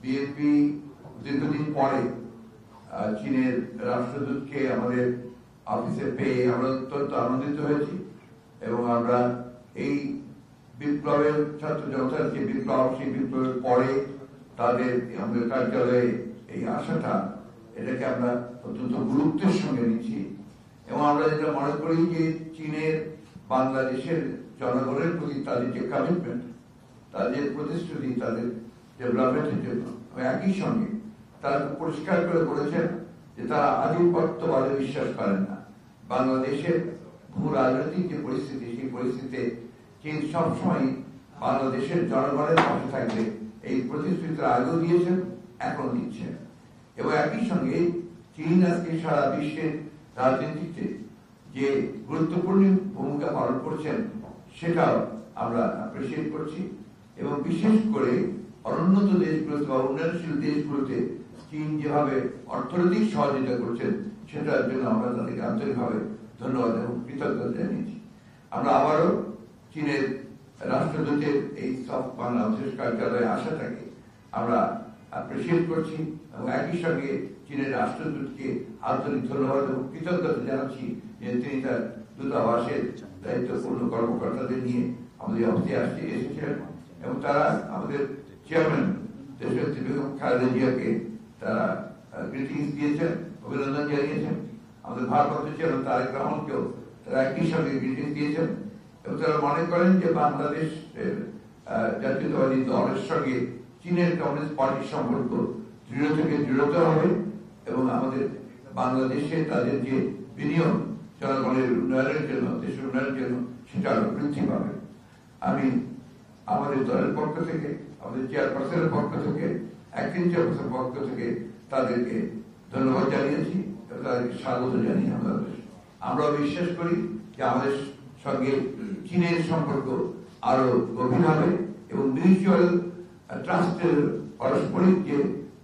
BNP দীর্ঘদিন পরে চীনের রাষ্ট্রদূতকে আমাদের অফিসে পেয়ে আমরা অত্যন্ত আনন্দিত হয়েছি এবং আমরা এই বিপ্লবের ছাত্র জনতার যে বিপ্লব সেই বিপ্লবের পরে তাদের আমাদের কার্যালয়ে এই আশাটা এটাকে আমরা অত্যন্ত গুরুত্বের সঙ্গে নিচ্ছি এবং আমরা যেটা মনে করি যে চীনের বাংলাদেশের জনগণের প্রতি তাদের যে কমিটমেন্ট, তাদের প্রতিশ্রুতি, তাদের ডেভেলপমেন্টের জন্য একই সঙ্গে তারা পরিষ্কার করে বলেছেন যে তারা আধিপত্যবাদে বিশ্বাস করেন না। বাংলাদেশের ভূ রাজনৈতিক যে পরিস্থিতি, সেই পরিস্থিতিতে চীন সবসময় বাংলাদেশের জনগণের পাশে থাকবে এই প্রতিশ্রুতি আগেও দিয়েছেন, এখন দিচ্ছেন। এবং একই সঙ্গে চীন আজকে সারা বিশ্বের রাজনীতিতে যে গুরুত্বপূর্ণ ভূমিকা পালন করছেন সেটাও আমরা অ্যাপ্রিসিয়েট করছি এবং বিশেষ করে অনুন্নত দেশগুলোতে বা উন্নয়নশীল দেশগুলোতে চীন যেভাবে অর্থনৈতিক সহযোগিতা করছেন সেটার জন্য আমরা তাদেরকে আন্তরিকভাবে ধন্যবাদ এবং কৃতজ্ঞতা জানিয়েছি। আমরা আবারও চীনের রাষ্ট্রদূতের এই বাংলা অফিস কার্যালয়ে আসাটাকে আমরা অ্যাপ্রিসিয়েট করছি এবং একই সঙ্গে চীনের রাষ্ট্রদূতকে আন্তরিক ধন্যবাদ এবং কৃতজ্ঞতা জানাচ্ছি যে তিনি তার দূতাবাসের দায়িত্বপূর্ণ কর্মকর্তাদের নিয়ে আমাদের অফিসে এসেছিলেন এবং তারা আমাদের চেয়ারম্যান দেশনেত্রী বেগম খালেদা জিয়াকে তারা গ্রিটিংস দিয়েছেন, অভিনন্দন জানিয়েছেন। আমাদের ভারপ্রাপ্ত চেয়ারম্যান তারেক রহমানকেও তারা একই সঙ্গে গ্রিটিংস দিয়েছেন এবং তারা মনে করেন যে বাংলাদেশ জাতীয়তাবাদী দলের সঙ্গে চীনের কমিউনিস্ট পার্টির সম্পর্ক দৃঢ় থেকে দৃঢ়তর হবে এবং আমাদের বাংলাদেশে তাদের যে বিনিয়োগ জনগণের উন্নয়নের জন্য, দেশের উন্নয়নের জন্য সেটা আরো বৃদ্ধি পাবে। আমি আমাদের দলের পক্ষ থেকে, আমাদের চেয়ারপারসনের পক্ষ থেকে, অ্যাক্টিং চেয়ারপারসনের পক্ষ থেকে তাদেরকে ধন্যবাদ জানিয়েছি এবং তাদেরকে স্বাগত জানিয়ে আমরাও বিশ্বাস করি যে আমাদের সঙ্গে চীনের সম্পর্ক আরো গভীর হবে এবং মিউচুয়াল ট্রাস্টের পারস্পরিক যে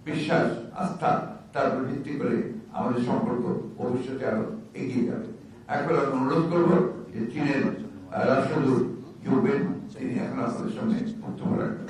বিশ্বাস, আস্থা, তার উপর ভিত্তি করে আমাদের সম্পর্ক ভবিষ্যতে আরো এগিয়ে যাবে। এখন আমি অনুরোধ করবো যে চীনের রাষ্ট্রদূত ইউবেন তিনি এখন আপনাদের সামনে বক্তব্য রাখবেন।